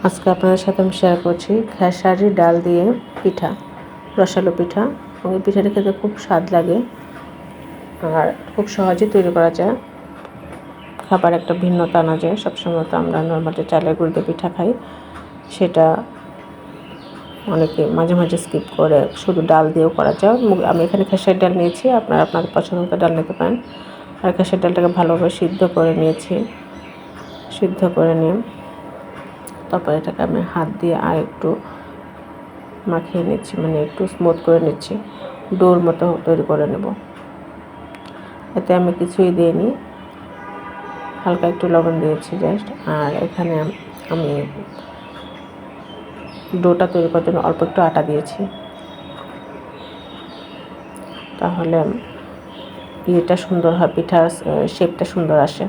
আজকে আপনাদের সাথে আমি শেয়ার করছি খেসারি ডাল দিয়ে পিঠা, রসালো পিঠা। এবং এই পিঠাটা খেতে খুব স্বাদ লাগে আর খুব সহজে তৈরি করা যায়। খাবার একটা ভিন্নতা আনা যায়। সবসময় তো আমরা নর্মালি চালের গুঁড়ো দিয়ে পিঠা খাই, সেটা অনেকে মাঝে মাঝে স্কিপ করে শুধু ডাল দিয়েও করা যায়। আমি এখানে খেসারি ডাল নিয়েছি, আপনারা আপনাদের পছন্দ মতো ডাল নিতে পারেন। আর খেসারি ডালটাকে ভালোভাবে সিদ্ধ করে নিয়েছি। সিদ্ধ করে নিয়ে তারপর এটাকে আমি হাত দিয়ে আর একটু মাখিয়ে নিচ্ছি, মানে একটু স্মুথ করে নিচ্ছি, ডোর মতো তৈরি করে নেব। এতে আমি কিছুই দিইনি, হালকা একটু লবণ দিয়েছি জাস্ট। আর এখানে আমি ডোটা তৈরি করার জন্য অল্প একটু আটা দিয়েছি, তাহলে ইয়েটা সুন্দর হয়, পিঠার শেপটা সুন্দর আসে।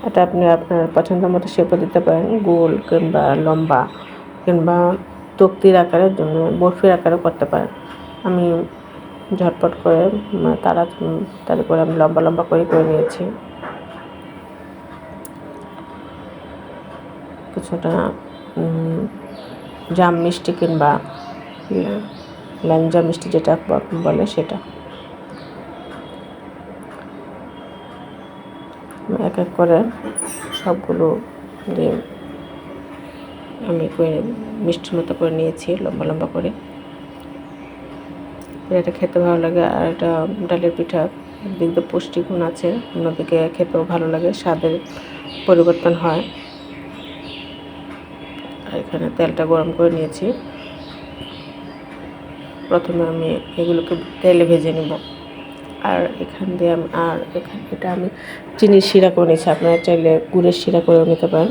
এটা আপনি আপনার পছন্দ মতো শেপও দিতে পারেন, গোল কিংবা লম্বা কিংবা তক্তির আকারে, বরফির আকারে করতে পারেন। আমি ঝটপট করে তাড়াতাড়ি করে আমি লম্বা লম্বা করে নিয়েছি। কিছুটা জাম মিষ্টি কিংবা ল্যাংজা মিষ্টি যেটা বলে সেটা এক এক করে সবগুলো দিয়ে আমি মিষ্টির মতো করে নিয়েছি, লম্বা লম্বা করে। এটা খেতে ভালো লাগে, আর এটা ডালের পিঠা একদিক দিয়ে পুষ্টিগুণ আছে, অন্যদিকে খেতেও ভালো লাগে, স্বাদের পরিবর্তন হয়। আর এখানে তেলটা গরম করে নিয়েছি। প্রথমে আমি এগুলোকে তেলে ভেজে নেব। আর এটা আমি চিনির শিরা করে নিয়েছি, আপনারা চাইলে গুড়ের শিরা করেও নিতে পারেন।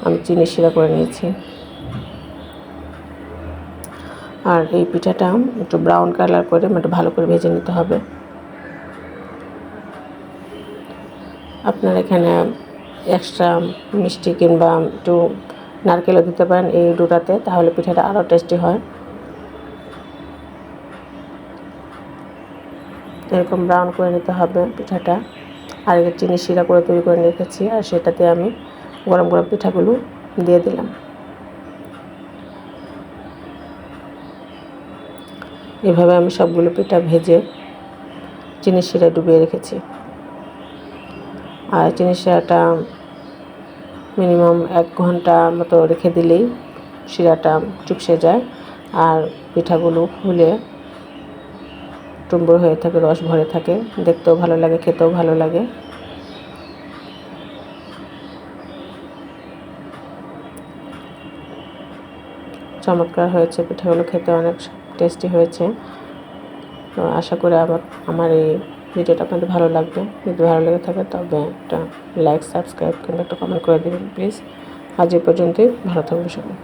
আমি চিনির শিরা করে নিয়েছি। আর এই পিঠাটা একটু ব্রাউন কালার করে একটু ভালো করে ভেজে নিতে হবে। আপনারা এখানে এক্সট্রা মিষ্টি কিংবা একটু নারকেলও দিতে পারেন এই ডোটাতে, তাহলে পিঠাটা আরও টেস্টি হয়। এরকম ব্রাউন করে নিতে হবে পিঠাটা। আর চিনি শিরা করে তৈরি করে রেখেছি, আর সেটাতে আমি গরম গরম পিঠাগুলো দিয়ে দিলাম। এভাবে আমি সবগুলো পিঠা ভেজে চিনি শিরায় ডুবিয়ে রেখেছি। আর চিনি শিরাটা মিনিমাম 1 ঘন্টা মতো রেখে দিলেই শিরাটা চুপসে যায়, আর পিঠাগুলো ফুলে টুম্বুর হয়ে থাকে, রস ভরে থাকে, দেখতেও ভালো লাগে, খেতেও ভালো লাগে। চমৎকার হয়েছে পিঠাগুলো, খেতে অনেক টেস্টি হয়েছে। তো আশা করি আমার এই ভিডিওটা আপনাদের ভালো লাগবে। যদি ভালো লেগে থাকে তবে একটা লাইক, সাবস্ক্রাইব কিংবা একটা কমেন্ট করে দেবেন প্লিজ। আজ এই পর্যন্তই, ভালো থাকবেন সবাই।